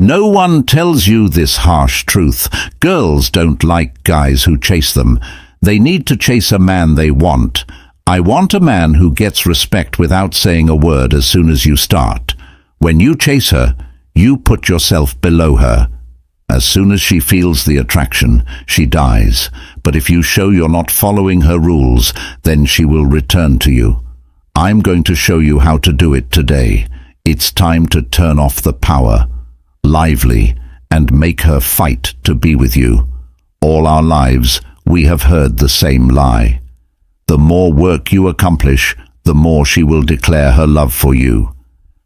No one tells you this harsh truth. Girls don't like guys who chase them. They need to chase a man they want. I want a man who gets respect without saying a word as soon as you start. When you chase her, you put yourself below her. As soon as she feels the attraction, she dies. But if you show you're not following her rules, then she will return to you. I'm going to show you how to do it today. It's time to turn off the power, lively, and make her fight to be with you. All our lives, we have heard the same lie. The more work you accomplish, the more she will declare her love for you.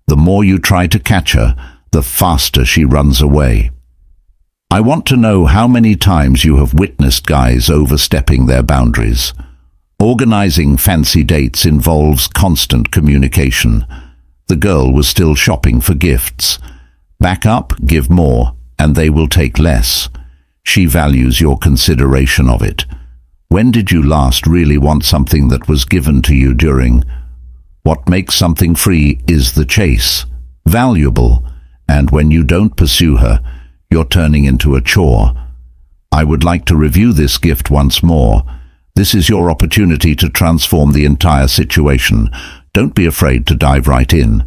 The more you try to catch her, the faster she runs away. I want to know how many times you have witnessed guys overstepping their boundaries. Organizing fancy dates involves constant communication. The girl was still shopping for gifts. Back up, give more, and they will take less. She values your consideration of it. When did you last really want something that was given to you during? What makes something free is the chase, valuable, and when you don't pursue her, you're turning into a chore. I would like to review this gift once more. This is your opportunity to transform the entire situation. Don't be afraid to dive right in.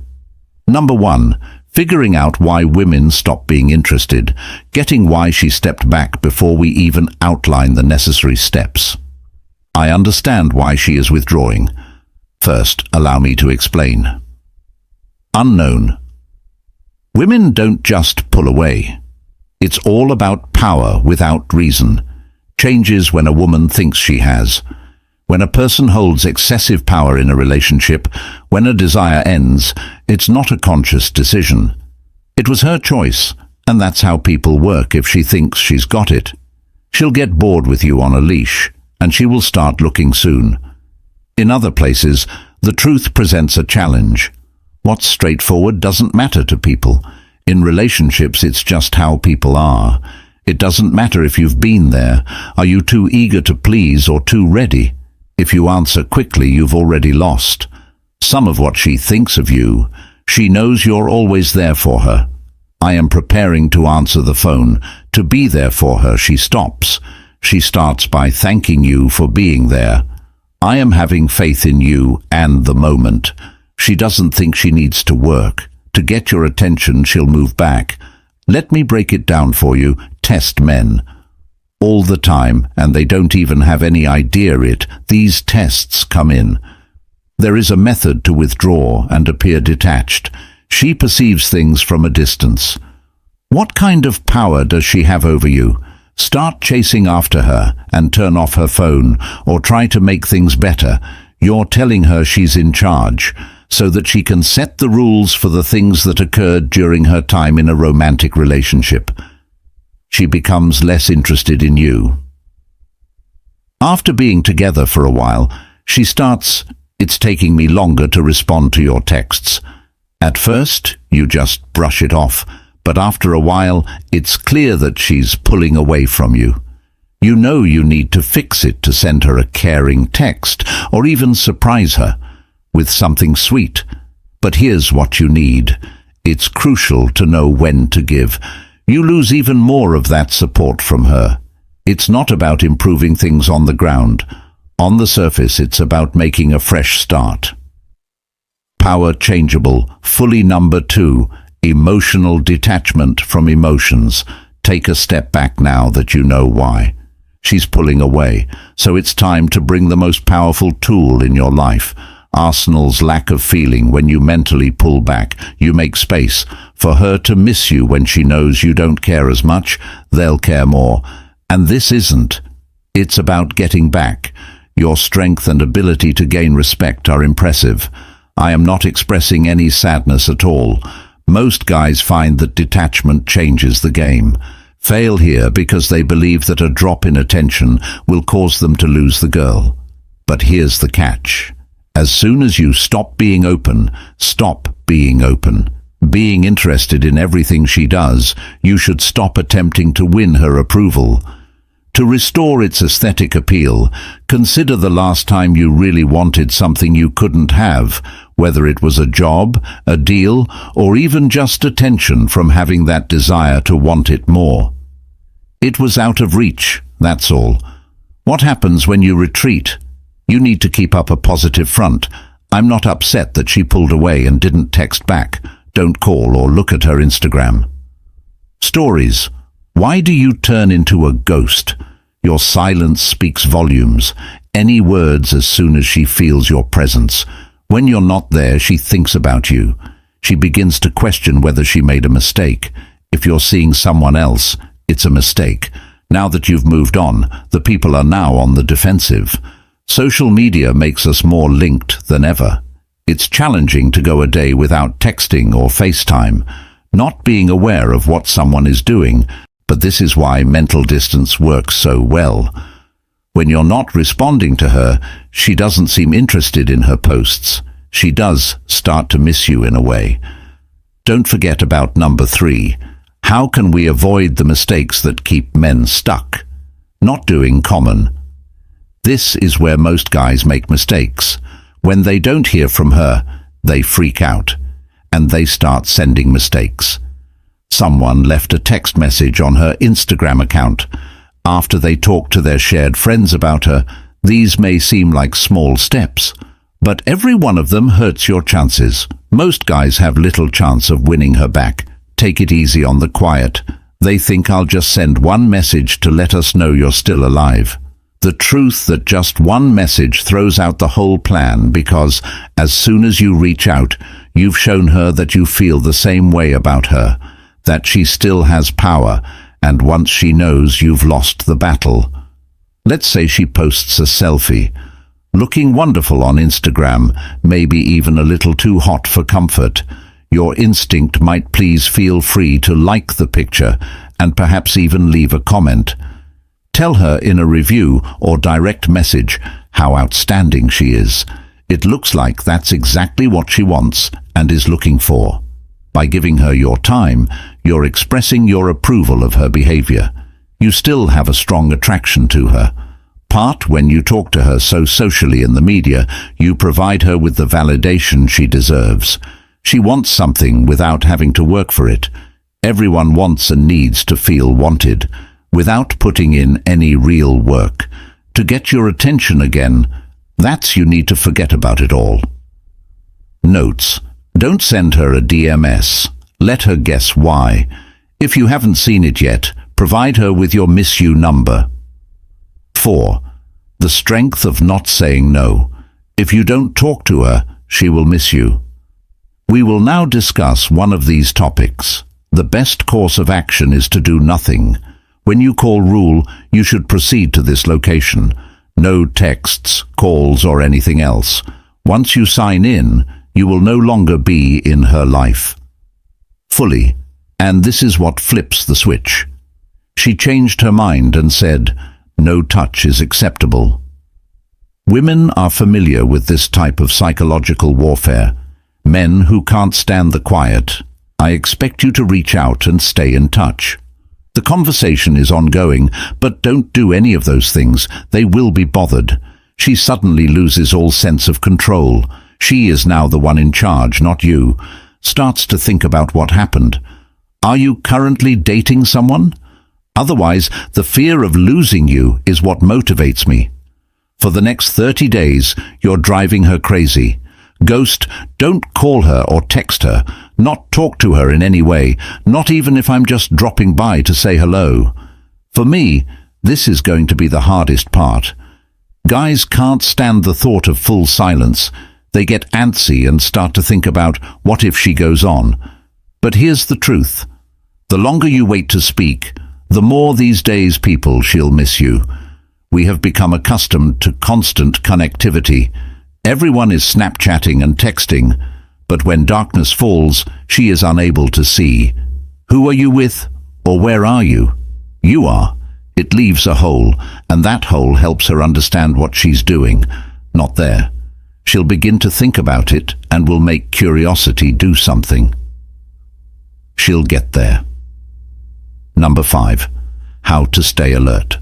Number 1. Figuring out why women stop being interested, getting why she stepped back before we even outline the necessary steps. I understand why she is withdrawing. First, allow me to explain. Unknown. Women don't just pull away. It's all about power without reason. Changes when a woman thinks she has. When a person holds excessive power in a relationship, when a desire ends, it's not a conscious decision. It was her choice, and that's how people work if she thinks she's got it. She'll get bored with you on a leash, and she will start looking soon. In other places, the truth presents a challenge. What's straightforward doesn't matter to people. In relationships, it's just how people are. It doesn't matter if you've been there. Are you too eager to please or too ready? If you answer quickly, you've already lost. Some of what she thinks of you, she knows you're always there for her. I am preparing to answer the phone. To be there for her, she stops. She starts by thanking you for being there. I am having faith in you and the moment. She doesn't think she needs to work. To get your attention, she'll move back. Let me break it down for you. Test men. All the time, and they don't even have any idea it. These tests come in. There is a method to withdraw and appear detached. She perceives things from a distance. What kind of power does she have over you? Start chasing after her and turn off her phone, or try to make things better. You're telling her she's in charge, so that she can set the rules for the things that occurred during her time in a romantic relationship. She becomes less interested in you. After being together for a while, she starts, "It's taking me longer to respond to your texts." At first, you just brush it off, but after a while, it's clear that she's pulling away from you. You know you need to fix it to send her a caring text, or even surprise her with something sweet. But here's what you need. It's crucial to know when to give. You lose even more of that support from her. It's not about improving things on the ground. On the surface, it's about making a fresh start. Power changeable. Fully number 2, emotional detachment from emotions. Take a step back now that you know why. She's pulling away, so it's time to bring the most powerful tool in your life. Arsenal's lack of feeling. When you mentally pull back, you make space for her to miss you. When she knows you don't care as much, they'll care more. And this isn't. It's about getting back. Your strength and ability to gain respect are impressive. I am not expressing any sadness at all. Most guys find that detachment changes the game. Fail here because they believe that a drop in attention will cause them to lose the girl. But here's the catch. As soon as you stop being open, being interested in everything she does, you should stop attempting to win her approval. To restore its aesthetic appeal, consider the last time you really wanted something you couldn't have, whether it was a job, a deal, or even just attention from having that desire to want it more. It was out of reach, that's all. What happens when you retreat? You need to keep up a positive front. I'm not upset that she pulled away and didn't text back. Don't call or look at her Instagram. Stories. Why do you turn into a ghost? Your silence speaks volumes. Any words as soon as she feels your presence. When you're not there, she thinks about you. She begins to question whether she made a mistake. If you're seeing someone else, it's a mistake. Now that you've moved on, the people are now on the defensive. Social media makes us more linked than ever. It's challenging to go a day without texting or FaceTime, not being aware of what someone is doing, but this is why mental distance works so well. When you're not responding to her, she doesn't seem interested in her posts. She does start to miss you in a way. Don't forget about number 3. How can we avoid the mistakes that keep men stuck? Not doing common. This is where most guys make mistakes. When they don't hear from her, they freak out, and they start sending mistakes. Someone left a text message on her Instagram account. After they talk to their shared friends about her, these may seem like small steps, but every one of them hurts your chances. Most guys have little chance of winning her back. Take it easy on the quiet. They think I'll just send one message to let us know you're still alive. The truth that just one message throws out the whole plan, because as soon as you reach out, you've shown her that you feel the same way about her, that she still has power, and once she knows, you've lost the battle. Let's say she posts a selfie, looking wonderful on Instagram, maybe even a little too hot for comfort. Your instinct might please feel free to like the picture and perhaps even leave a comment. Tell her in a review or direct message how outstanding she is. It looks like that's exactly what she wants and is looking for. By giving her your time, you're expressing your approval of her behavior. You still have a strong attraction to her. Part when you talk to her so socially in the media, you provide her with the validation she deserves. She wants something without having to work for it. Everyone wants and needs to feel wanted, without putting in any real work. To get your attention again, that's you need to forget about it all. Notes. Don't send her a DMS. Let her guess why. If you haven't seen it yet, provide her with your miss you number. 4. The strength of not saying no. If you don't talk to her, she will miss you. We will now discuss one of these topics. The best course of action is to do nothing. When you call rule, you should proceed to this location. No texts, calls, or anything else. Once you sign in, you will no longer be in her life. Fully. And this is what flips the switch. She changed her mind and said, no touch is acceptable. Women are familiar with this type of psychological warfare. Men who can't stand the quiet. I expect you to reach out and stay in touch. The conversation is ongoing, but don't do any of those things. They will be bothered. She suddenly loses all sense of control. She is now the one in charge, not you. Starts to think about what happened. Are you currently dating someone? Otherwise, the fear of losing you is what motivates me. For the next 30 days, you're driving her crazy. Ghost, don't call her or text her, not talk to her in any way, not even if I'm just dropping by to say hello. For me, this is going to be the hardest part. Guys can't stand the thought of full silence. They get antsy and start to think about what if she goes on. But here's the truth. The longer you wait to speak, the more these days people she'll miss you. We have become accustomed to constant connectivity. Everyone is Snapchatting and texting, but when darkness falls, she is unable to see. Who are you with, or where are you? You are. It leaves a hole, and that hole helps her understand what she's doing. Not there. She'll begin to think about it and will make curiosity do something. She'll get there. Number 5. How to stay alert.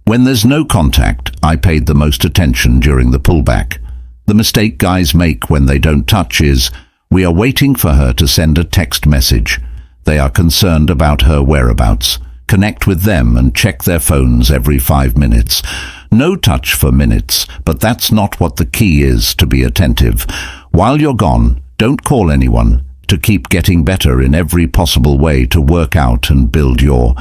When there's no contact, I paid the most attention during the pullback. The mistake guys make when they don't touch is, we are waiting for her to send a text message. They are concerned about her whereabouts. Connect with them and check their phones every 5 minutes. No touch for minutes, but that's not what the key is to be attentive. While you're gone, don't call anyone, to keep getting better in every possible way to work out and build your.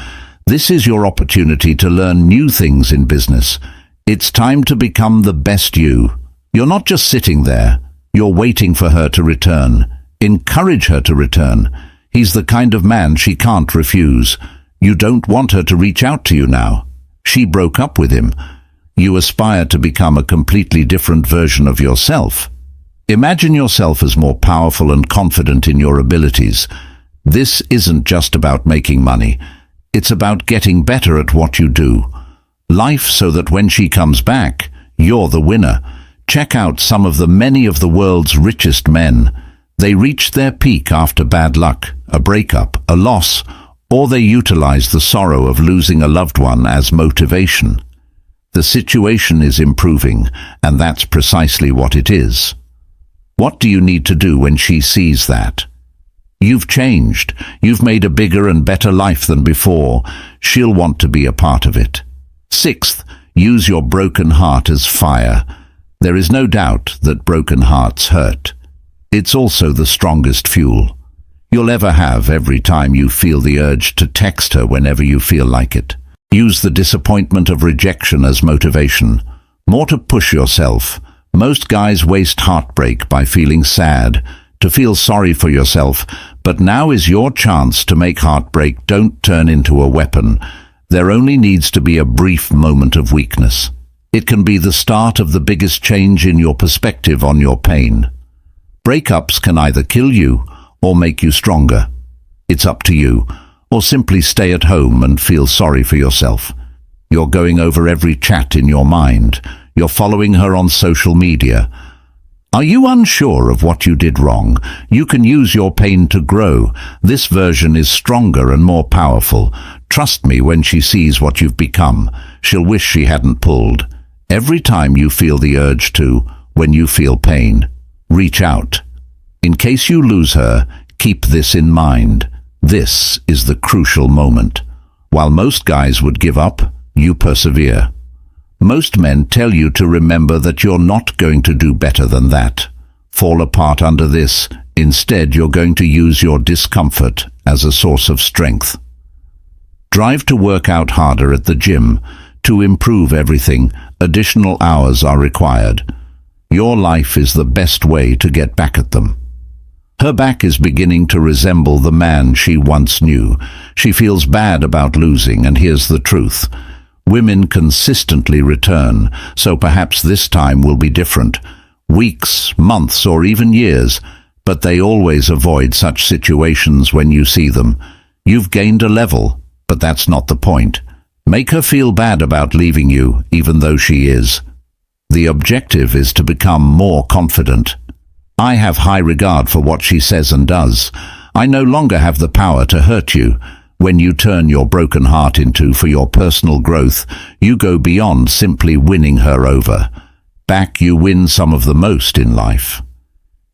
This is your opportunity to learn new things in business. It's time to become the best you. You're not just sitting there. You're waiting for her to return. Encourage her to return. He's the kind of man she can't refuse. You don't want her to reach out to you now. She broke up with him. You aspire to become a completely different version of yourself. Imagine yourself as more powerful and confident in your abilities. This isn't just about making money. It's about getting better at what you do. Life so that when she comes back, you're the winner. Check out some of the many of the world's richest men. They reached their peak after bad luck, a breakup, a loss, or they utilize the sorrow of losing a loved one as motivation. The situation is improving, and that's precisely what it is. What do you need to do when she sees that? You've changed. You've made a bigger and better life than before. She'll want to be a part of it. Sixth, use your broken heart as fire. There is no doubt that broken hearts hurt. It's also the strongest fuel you'll ever have every time you feel the urge to text her whenever you feel like it. Use the disappointment of rejection as motivation. More to push yourself. Most guys waste heartbreak by feeling sad, to feel sorry for yourself, but now is your chance to make heartbreak don't turn into a weapon. There only needs to be a brief moment of weakness. It can be the start of the biggest change in your perspective on your pain. Breakups can either kill you or make you stronger. It's up to you, or simply stay at home and feel sorry for yourself. You're going over every chat in your mind. You're following her on social media. Are you unsure of what you did wrong? You can use your pain to grow. This version is stronger and more powerful. Trust me, when she sees what you've become, she'll wish she hadn't pulled. Every time you feel the urge to, when you feel pain, reach out. In case you lose her, keep this in mind. This is the crucial moment. While most guys would give up, you persevere. Most men tell you to remember that you're not going to do better than that. Fall apart under this. Instead, you're going to use your discomfort as a source of strength. Drive to work out harder at the gym. To improve everything, additional hours are required. Your life is the best way to get back at them. Her back is beginning to resemble the man she once knew. She feels bad about losing, and here's the truth. Women consistently return, so perhaps this time will be different. Weeks, months, or even years, but they always avoid such situations when you see them. You've gained a level, but that's not the point. Make her feel bad about leaving you, even though she is. The objective is to become more confident. I have high regard for what she says and does. I no longer have the power to hurt you. When you turn your broken heart into for your personal growth, you go beyond simply winning her over. Back you win some of the most in life.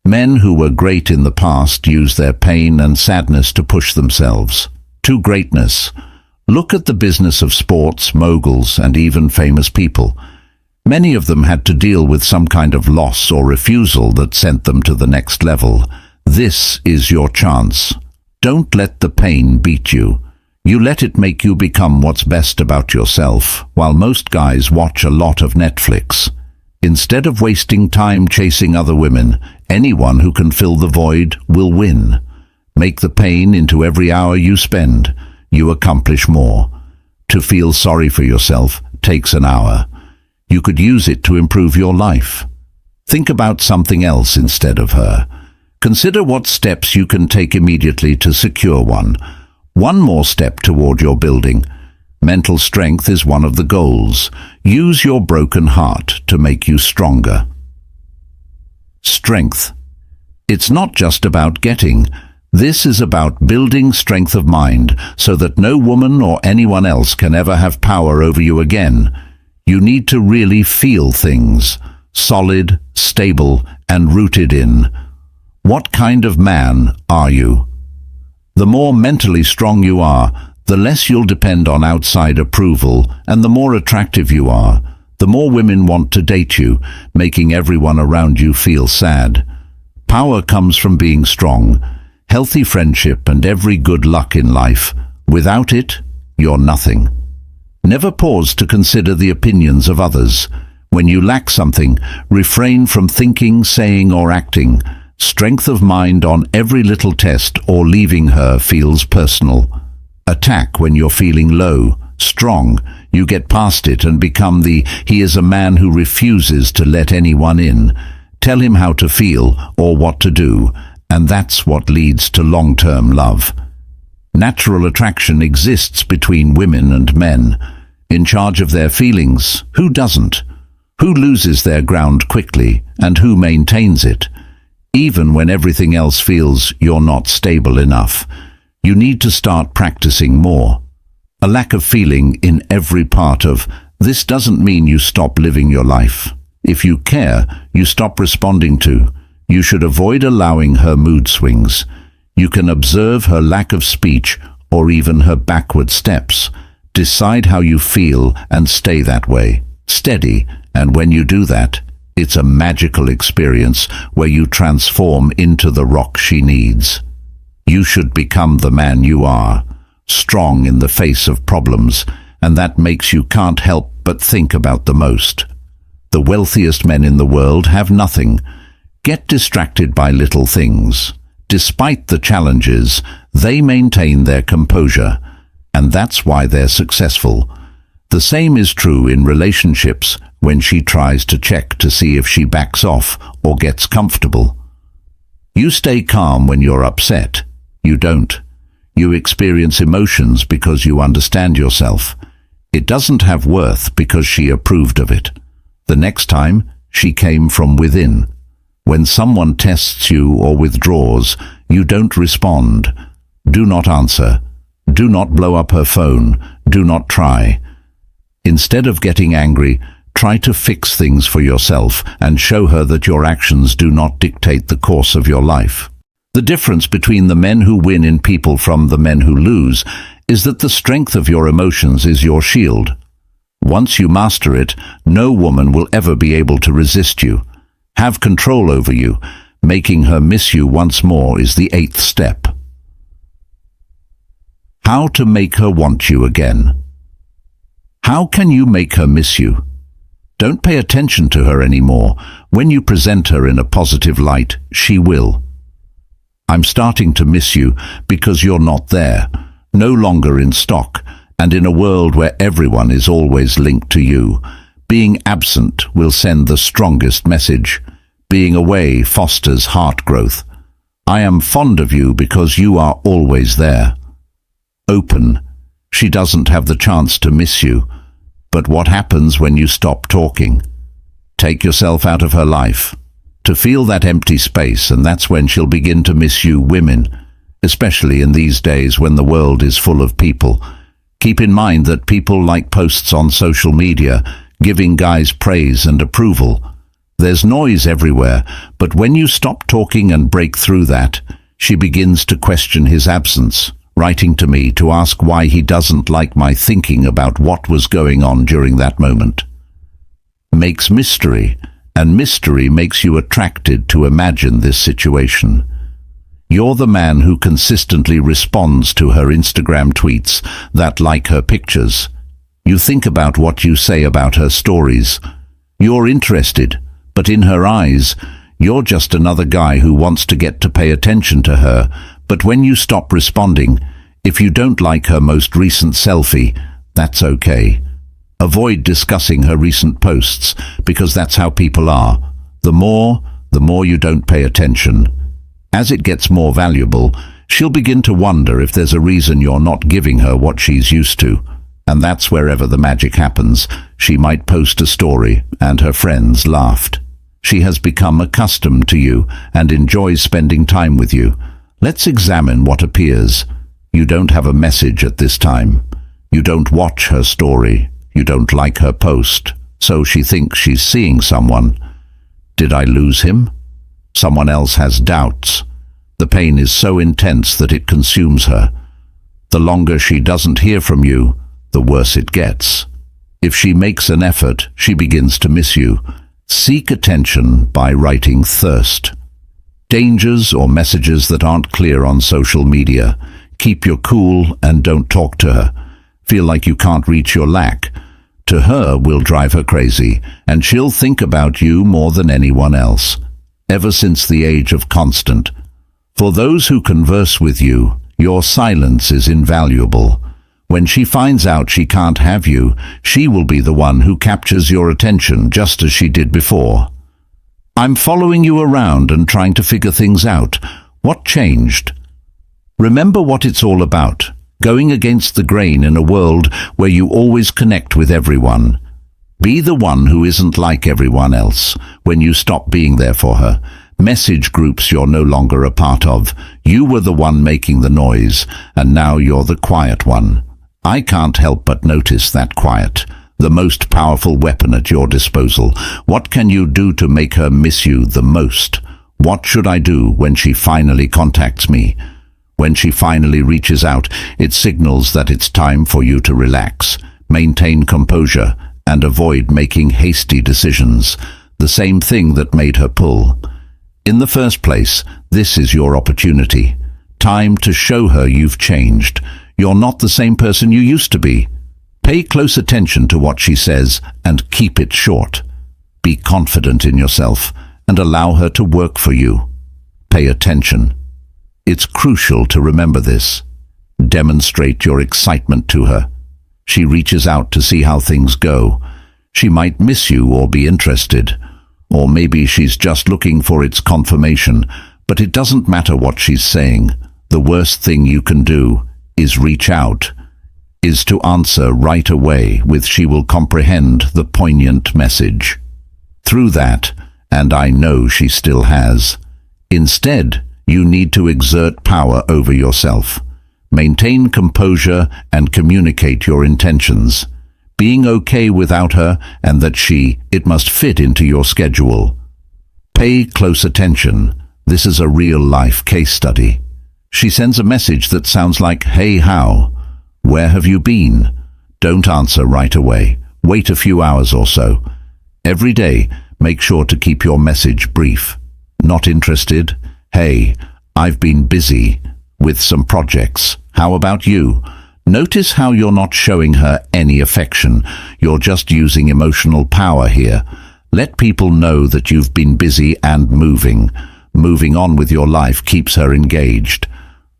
Men who were great in the past use their pain and sadness to push themselves to greatness. Look at the business of sports, moguls, and even famous people. Many of them had to deal with some kind of loss or refusal that sent them to the next level. This is your chance. Don't let the pain beat you. You let it make you become what's best about yourself. While most guys watch a lot of Netflix, instead of wasting time chasing other women, anyone who can fill the void will win. Make the pain into every hour you spend. You accomplish more. To feel sorry for yourself takes an hour. You could use it to improve your life. Think about something else instead of her. Consider what steps you can take immediately to secure one. One more step toward your building. Mental strength is one of the goals. Use your broken heart to make you stronger. Strength. It's not just about getting. This is about building strength of mind so that no woman or anyone else can ever have power over you again. You need to really feel things, solid, stable, and rooted in. What kind of man are you? The more mentally strong you are, the less you'll depend on outside approval, and the more attractive you are, the more women want to date you, making everyone around you feel sad. Power comes from being strong, healthy friendship, and every good luck in life. Without it, you're nothing. Never pause to consider the opinions of others. When you lack something, refrain from thinking, saying, or acting. Strength of mind on every little test or leaving her feels personal. Attack when you're feeling low. Strong, you get past it and become he is a man who refuses to let anyone in. Tell him how to feel or what to do, and that's what leads to long-term love. Natural attraction exists between women and men. In charge of their feelings, who doesn't? Who loses their ground quickly, and who maintains it? Even when everything else feels you're not stable enough, you need to start practicing more. A lack of feeling in every part of this doesn't mean you stop living your life. If you care, you stop responding to. You should avoid allowing her mood swings. You can observe her lack of speech or even her backward steps. Decide how you feel and stay that way. Steady, and when you do that, it's a magical experience where you transform into the rock she needs. You should become the man you are, strong in the face of problems, and that makes you can't help but think about the most. The wealthiest men in the world have nothing. Get distracted by little things. Despite the challenges, they maintain their composure, and that's why they're successful. The same is true in relationships when she tries to check to see if she backs off or gets comfortable. You stay calm when you're upset. You don't. You experience emotions because you understand yourself. It doesn't have worth because she approved of it. The next time, she came from within. When someone tests you or withdraws, you don't respond. Do not answer. Do not blow up her phone. Do not try. Instead of getting angry, try to fix things for yourself and show her that your actions do not dictate the course of your life. The difference between the men who win in people from the men who lose is that the strength of your emotions is your shield. Once you master it, no woman will ever be able to resist you. Have control over you. Making her miss you once more is the 8th step. How to make her want you again. How can you make her miss you? Don't pay attention to her anymore. When you present her in a positive light, she will. I'm starting to miss you because you're not there, no longer in stock, and in a world where everyone is always linked to you. Being absent will send the strongest message. Being away fosters heart growth. I am fond of you because you are always there. Open. She doesn't have the chance to miss you. But what happens when you stop talking? Take yourself out of her life. To feel that empty space, and that's when she'll begin to miss you. Women, especially in these days when the world is full of people. Keep in mind that people like posts on social media, giving guys praise and approval. There's noise everywhere, but when you stop talking and break through that, she begins to question his absence, writing to me to ask why he doesn't like my thinking about what was going on during that moment. Makes mystery, and mystery makes you attracted to imagine this situation. You're the man who consistently responds to her Instagram tweets that like her pictures. You think about what you say about her stories. You're interested, but in her eyes, you're just another guy who wants to get to pay attention to her. But when you stop responding, if you don't like her most recent selfie, that's okay. Avoid discussing her recent posts, because that's how people are. The more you don't pay attention. As it gets more valuable, she'll begin to wonder if there's a reason you're not giving her what she's used to. And that's wherever the magic happens. She might post a story, and her friends laughed. She has become accustomed to you and enjoys spending time with you. Let's examine what appears. You don't have a message at this time. You don't watch her story. You don't like her post. So she thinks she's seeing someone. Did I lose him? Someone else has doubts. The pain is so intense that it consumes her. The longer she doesn't hear from you, the worse it gets. If she makes an effort, she begins to miss you. Seek attention by writing thirst. Dangers or messages that aren't clear on social media. Keep your cool and don't talk to her. Feel like you can't reach your lack. To her will drive her crazy, and she'll think about you more than anyone else. Ever since the age of constant. For those who converse with you, your silence is invaluable. When she finds out she can't have you, she will be the one who captures your attention just as she did before. I'm following you around and trying to figure things out. What changed? Remember what it's all about. Going against the grain in a world where you always connect with everyone. Be the one who isn't like everyone else when you stop being there for her. Message groups you're no longer a part of. You were the one making the noise, and now you're the quiet one. I can't help but notice that quiet, the most powerful weapon at your disposal. What can you do to make her miss you the most? What should I do when she finally contacts me? When she finally reaches out, it signals that it's time for you to relax, maintain composure, and avoid making hasty decisions. The same thing that made her pull. In the first place, this is your opportunity. Time to show her you've changed. You're not the same person you used to be. Pay close attention to what she says and keep it short. Be confident in yourself and allow her to work for you. Pay attention. It's crucial to remember this. Demonstrate your excitement to her. She reaches out to see how things go. She might miss you or be interested. Or maybe she's just looking for its confirmation. But it doesn't matter what she's saying. The worst thing you can do is reach out, is to answer right away with she will comprehend the poignant message. Through that, and I know she still has. Instead, you need to exert power over yourself. Maintain composure and communicate your intentions. Being okay without her and that it must fit into your schedule. Pay close attention. This is a real-life case study. She sends a message that sounds like, "Hey, how? Where have you been?" Don't answer right away. Wait a few hours or so. Every day, make sure to keep your message brief. Not interested? "Hey, I've been busy with some projects. How about you?" Notice how you're not showing her any affection. You're just using emotional power here. Let people know that you've been busy and moving. Moving on with your life keeps her engaged.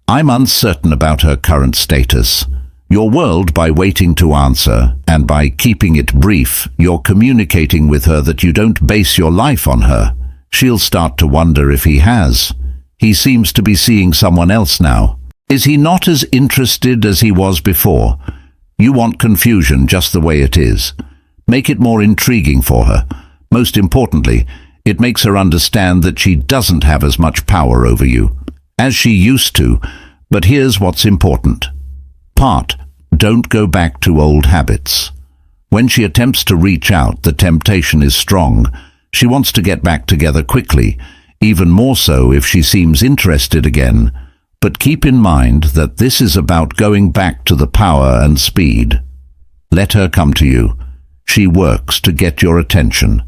I'm uncertain about her current status. Your world, by waiting to answer, and by keeping it brief, you're communicating with her that you don't base your life on her. She'll start to wonder if he has. He seems to be seeing someone else now. Is he not as interested as he was before? You want confusion just the way it is. Make it more intriguing for her. Most importantly, it makes her understand that she doesn't have as much power over you as she used to. But here's what's important. Don't go back to old habits. When she attempts to reach out, the temptation is strong. She wants to get back together quickly, even more so if she seems interested again. But keep in mind that this is about going back to the power and speed. Let her come to you. She works to get your attention.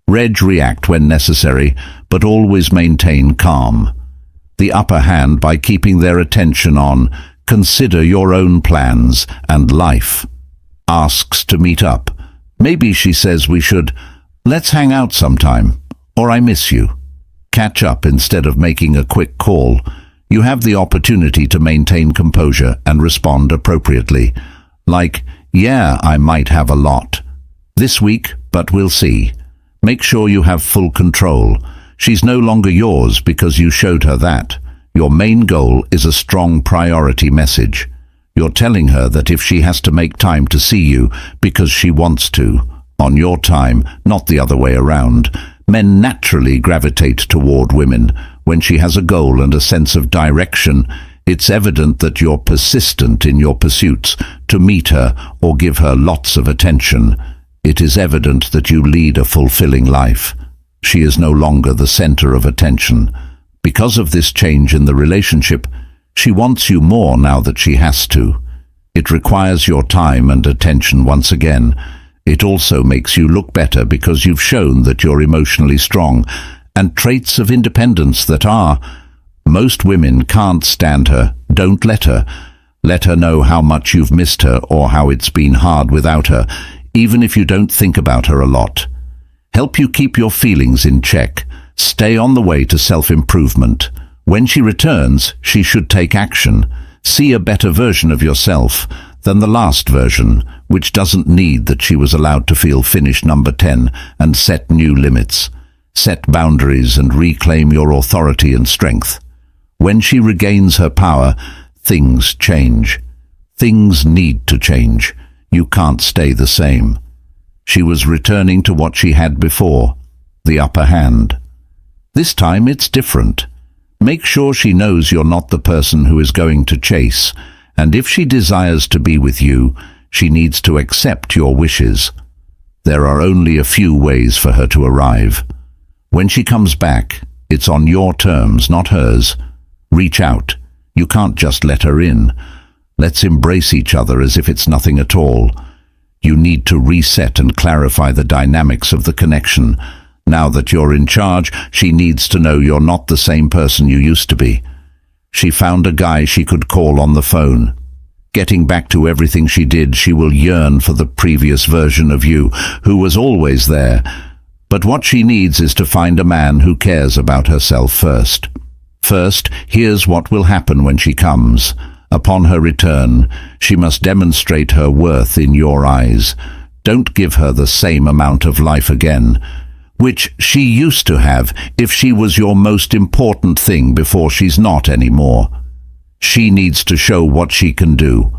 React when necessary, but always maintain calm. The upper hand by keeping their attention on, consider your own plans and life. Asks to meet up. Maybe she says let's hang out sometime, or I miss you. Catch up instead of making a quick call. You have the opportunity to maintain composure and respond appropriately. Like, "Yeah, I might have a lot this week, but we'll see." Make sure you have full control. She's no longer yours because you showed her that. Your main goal is a strong priority message. You're telling her that if she has to make time to see you because she wants to, on your time, not the other way around, Men naturally gravitate toward women. When she has a goal and a sense of direction, it's evident that you're persistent in your pursuits to meet her or give her lots of attention. It is evident that you lead a fulfilling life. She is no longer the center of attention. Because of this change in the relationship, she wants you more now that she has to. It requires your time and attention once again. It also makes you look better because you've shown that you're emotionally strong, and traits of independence that are. Most women can't stand her. Don't let her. Let her know how much you've missed her or how it's been hard without her, even if you don't think about her a lot. Help you keep your feelings in check. Stay on the way to self-improvement. When she returns, she should take action. See a better version of yourself than the last version, which doesn't need that she was allowed to feel finish number 10 and set new limits. Set boundaries and reclaim your authority and strength. When she regains her power, things change. Things need to change. You can't stay the same. She was returning to what she had before, the upper hand. This time it's different. Make sure she knows you're not the person who is going to chase, and if she desires to be with you, she needs to accept your wishes. There are only a few ways for her to arrive. When she comes back, it's on your terms, not hers. Reach out. You can't just let her in. Let's embrace each other as if it's nothing at all. You need to reset and clarify the dynamics of the connection. Now that you're in charge, she needs to know you're not the same person you used to be. She found a guy she could call on the phone. Getting back to everything she did, she will yearn for the previous version of you, who was always there. But what she needs is to find a man who cares about herself first. First, here's what will happen when she comes. Upon her return, she must demonstrate her worth in your eyes. Don't give her the same amount of life again, which she used to have if she was your most important thing before she's not anymore. She needs to show what she can do.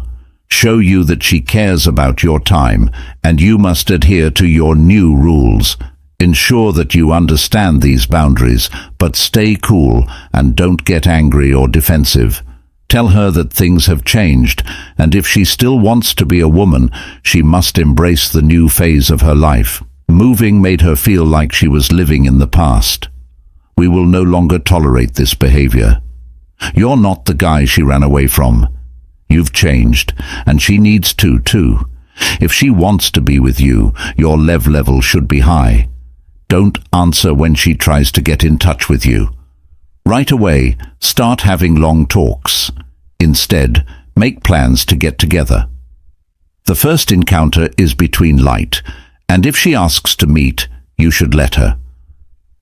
Show you that she cares about your time, and you must adhere to your new rules. Ensure that you understand these boundaries, but stay cool and don't get angry or defensive. Tell her that things have changed, and if she still wants to be a woman, she must embrace the new phase of her life. Moving made her feel like she was living in the past. We will no longer tolerate this behavior. You're not the guy she ran away from. You've changed, and she needs to too. If she wants to be with you, your level should be high. Don't answer when she tries to get in touch with you. Right away, start having long talks. Instead, make plans to get together. The first encounter is between light, and if she asks to meet, you should let her.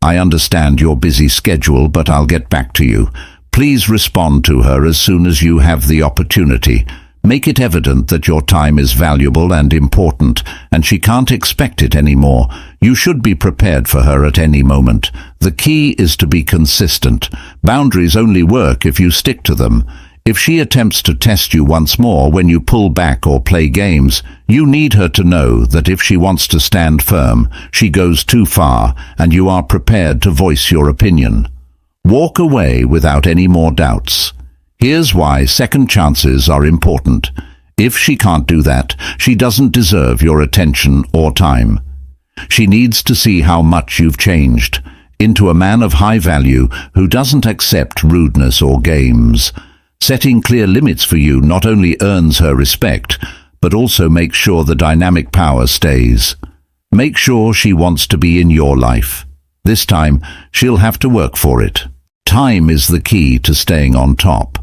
I understand your busy schedule, but I'll get back to you. Please respond to her as soon as you have the opportunity. Make it evident that your time is valuable and important, and she can't expect it anymore. You should be prepared for her at any moment. The key is to be consistent. Boundaries only work if you stick to them. If she attempts to test you once more when you pull back or play games, you need her to know that if she wants to stand firm, she goes too far, and you are prepared to voice your opinion. Walk away without any more doubts. Here's why second chances are important. If she can't do that, she doesn't deserve your attention or time. She needs to see how much you've changed into a man of high value who doesn't accept rudeness or games. Setting clear limits for you not only earns her respect, but also makes sure the dynamic power stays. Make sure she wants to be in your life. This time, she'll have to work for it. Time is the key to staying on top.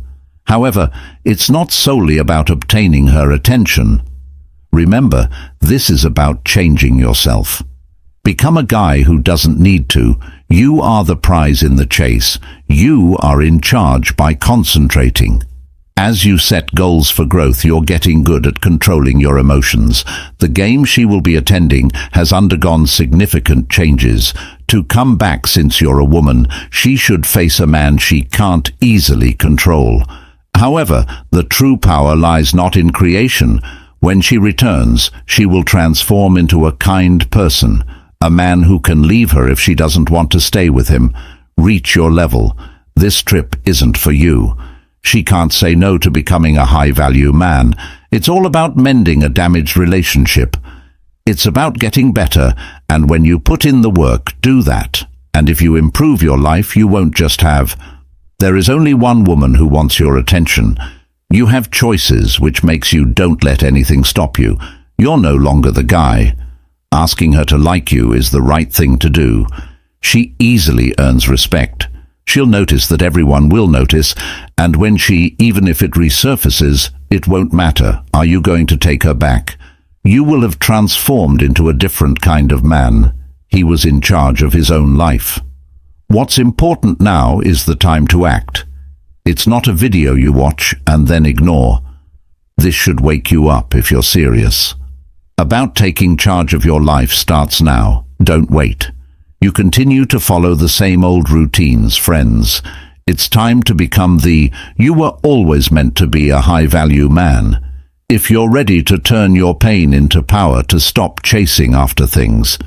However, it's not solely about obtaining her attention. Remember, this is about changing yourself. Become a guy who doesn't need to. You are the prize in the chase. You are in charge by concentrating. As you set goals for growth, you're getting good at controlling your emotions. The game she will be attending has undergone significant changes. To come back since you're a woman, she should face a man she can't easily control. However, the true power lies not in creation. When she returns, she will transform into a kind person, A man who can leave her if she doesn't want to stay with him. Reach your level. This trip isn't for you. She can't say no to becoming a high-value man. It's all about mending a damaged relationship. It's about getting better, and when you put in the work, do that. And if you improve your life, you won't just have. There is only one woman who wants your attention. You have choices, which makes you don't let anything stop you. You're no longer the guy. Asking her to like you is the right thing to do. She easily earns respect. She'll notice that everyone will notice, and when she, even if it resurfaces, it won't matter. Are you going to take her back? You will have transformed into a different kind of man. He was in charge of his own life. What's important now is the time to act. It's not a video you watch and then ignore. This should wake you up if you're serious. About taking charge of your life starts now. Don't wait. You continue to follow the same old routines, friends. It's time to become you were always meant to be a high-value man. If you're ready to turn your pain into power, to stop chasing after things,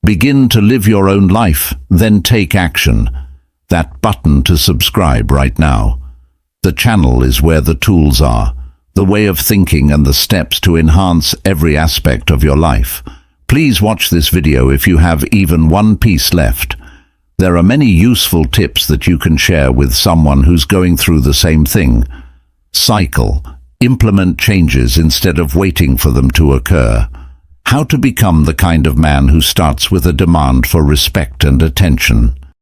begin to live your own life, then take action. That button to subscribe right now. The channel is where the tools are, the way of thinking and the steps to enhance every aspect of your life. Please watch this video if you have even one piece left. There are many useful tips that you can share with someone who's going through the same thing. Cycle. Implement changes instead of waiting for them to occur. How to become the kind of man who starts with a demand for respect and attention.